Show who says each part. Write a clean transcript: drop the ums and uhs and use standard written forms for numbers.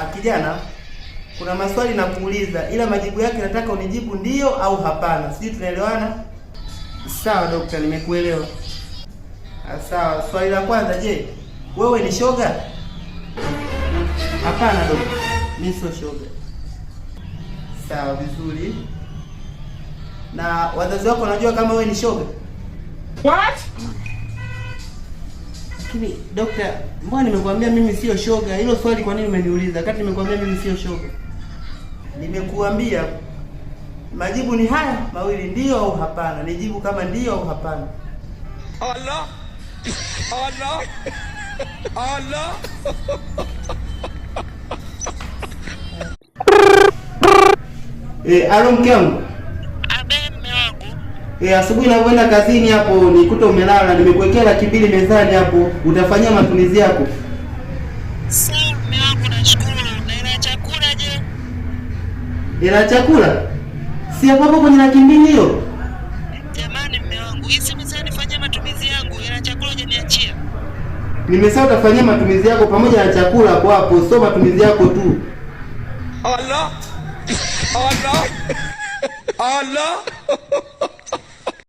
Speaker 1: Kijana, kuna maswali nakuuliza, ila majibu yake nataka unijibu ndio au hapana. Sijui tunaelewana? Sawa dokta, nimekuelewa. Sawa, swali la kwanza, je, wewe ni shoga? Hapana dokta, mimi sio shoga. Sawa, vizuri. Na wazazi wako wanajua kama wewe ni shoga?
Speaker 2: What?
Speaker 1: Lakini dokta, mbona nimekuambia mimi sio shoga? Hilo swali kwa nini umeniuliza wakati nimekuambia mimi sio shoga? Nimekuambia majibu ni haya mawili, ndio au hapana. Nijibu kama ndio au hapana.
Speaker 2: Allah. Allah. Allah.
Speaker 1: Alo mke wangu.
Speaker 3: Mume wangu.
Speaker 1: Asubuhi napoenda kazini hapo nikuta umelala, nimekuwekea 200 mezani hapo, utafanyia matumizi yako.
Speaker 3: Sawa mume wangu, nashukuru. Na ila chakula je?
Speaker 1: Ila chakula? Si hapo kwenye 200 hiyo?
Speaker 3: Jamani mume wangu, hii simu sasa nifanyie matumizi yangu, ila chakula hujaniachia.
Speaker 1: Nimesema utafanyia matumizi yako pamoja na chakula hapo hapo, sio matumizi yako tu.
Speaker 2: Allah. Allah. Allah.